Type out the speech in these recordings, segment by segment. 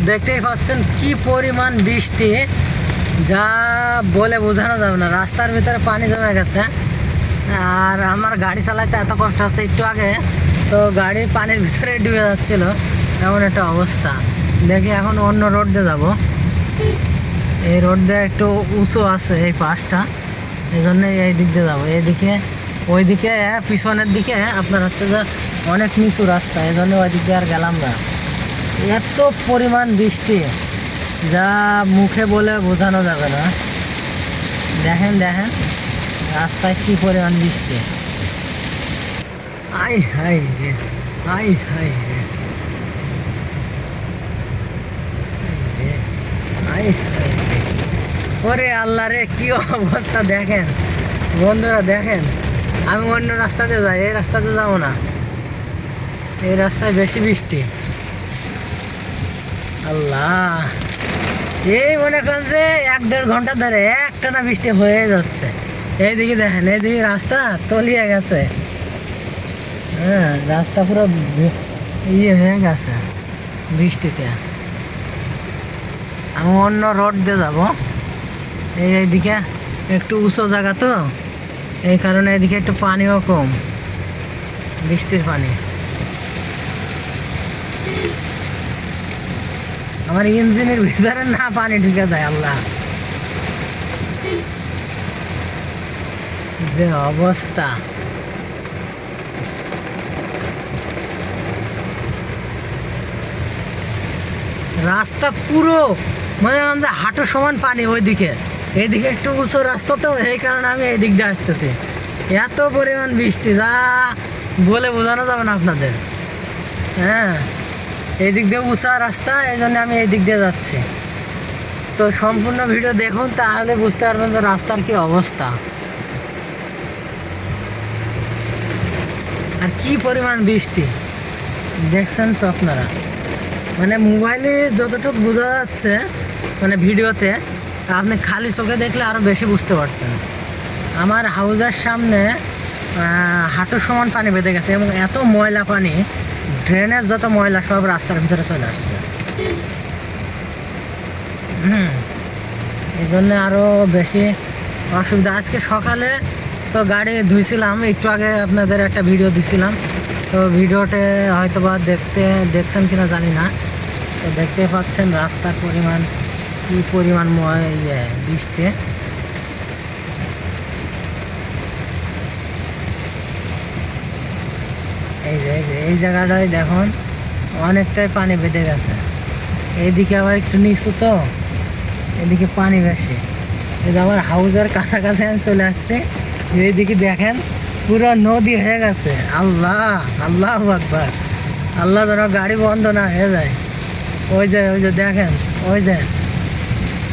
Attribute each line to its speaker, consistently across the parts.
Speaker 1: দেখতেই পাচ্ছেন কি পরিমাণ বৃষ্টি, যা বলে বোঝানো যাবে না। রাস্তার ভিতরে পানি জমে গেছে, আর আমার গাড়ি চালাইতে এত কষ্ট হচ্ছে। একটু আগে তো গাড়ি পানির ভিতরে ডুবে যাচ্ছিল, এমন একটা অবস্থা। দেখি এখন অন্য রোড দিয়ে যাবো। এই রোড দিয়ে একটু উঁচু আছে এই পাশটা, এই জন্যে এই দিক দিয়ে যাবো। এইদিকে ওইদিকে পিছনের দিকে আপনার হচ্ছে যে অনেক নিচু রাস্তা, এই জন্য ওই দিক দিয়ে আর গেলাম না। এত পরিমাণ বৃষ্টি, যা মুখে বলে বোঝানো যাবে না। দেখেন দেখেন রাস্তায় কি পরিমাণ বৃষ্টি। আই হাই রে, আই হাই রে, আই হাই রে। ওরে আল্লাহ রে, কি অবস্থা দেখেন বন্ধুরা, দেখেন। আমি অন্য রাস্তাতে যাই, এই রাস্তাতে যাবো না, এই রাস্তায় বেশি বৃষ্টি। আল্লাহ, এই মনে করেন যে 1-1.5 ঘন্টা ধরে একটানা বৃষ্টি হয়ে যাচ্ছে। এইদিকে দেখেন, এইদিকে রাস্তা তলিয়ে গেছে। হ্যাঁ, রাস্তা পুরো ইয়ে হয়ে গেছে বৃষ্টিতে। আমি অন্য রোড দিয়ে যাবো। এইদিকে একটু উঁচু জায়গা তো, এই কারণে এদিকে একটু পানিও কম, বৃষ্টির পানি। আমার ইঞ্জিনের ভিতরে না পানি ঢুকে যায়। আল্লাহ, যে অবস্থা। রাস্তা পুরো মনে হয় যে হাঁটু সমান পানি ওইদিকে। এইদিকে একটু উঁচু রাস্তা তো, এই কারণে আমি এই দিক দিয়ে আসতেছি। এত পরিমাণ বৃষ্টি, যা বলে বোঝানো যাবে না আপনাদের। হ্যাঁ, এই দিক দিয়ে উঁচা রাস্তা, এই জন্য আমি এই দিক দিয়ে যাচ্ছি। তো সম্পূর্ণ ভিডিও দেখুন, তাহলে বুঝতে পারবেন যে রাস্তার কি অবস্থা আর কি পরিমাণ বৃষ্টি। দেখছেন তো আপনারা, মানে মোবাইলে যতটুকু বোঝা যাচ্ছে, মানে ভিডিওতে, আপনি খালি চোখে দেখলে আরও বেশি বুঝতে পারতেন। আমার হাউজের সামনে হাঁটু সমান পানি বেঁধে গেছে, এবং এত ময়লা পানি, ড্রেনের যত ময়লা সব রাস্তার ভিতরে চলে আসছে। এই জন্যে আরও বেশি অসুবিধা। আজকে সকালে তো গাড়ি ধুইছিলাম, একটু আগে আপনাদের একটা ভিডিও দিছিলাম, তো ভিডিওতে হয়তো বা দেখছেন কিনা জানি না। তো দেখতে পাচ্ছেন রাস্তার পরিমাণ, কি পরিমাণ বৃষ্টি। এই জায়গাটায় দেখুন অনেকটাই পানি বেঁধে গেছে। এইদিকে আবার একটু নিচু তো, এদিকে পানি বেশি। এই যে আমার হাউজের কাছাকাছি আমি চলে আসছি, এইদিকে দেখেন পুরো নদী হয়ে গেছে। আল্লাহ, আল্লাহ আকবার। আল্লাহ যেন গাড়ি বন্ধ না হয়ে যায়। ওই যে দেখেন, ওই যে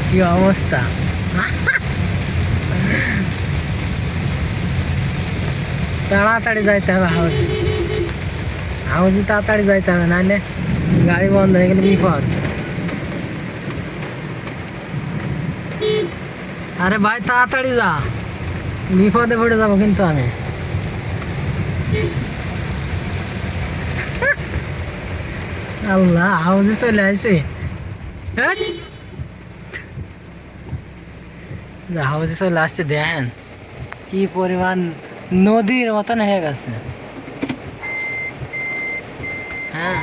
Speaker 1: কি অবস্থা। তাড়াতাড়ি যাইতে হবে হাউজে তাড়াতাড়ি যাইতে হবে, নাহলে গাড়ি বন্ধ হয়ে গেলে বিপদ। আরে ভাই তাড়াতাড়ি যা, বিপদে পড়ে যাবো কিন্তু আমি। আল্লাহ, হাউজে চলে আসছি। হাউজে চলে আসছে, দেখেন কি পরিমাণ নদীর মতন হয়ে গেছে। হ্যাঁ।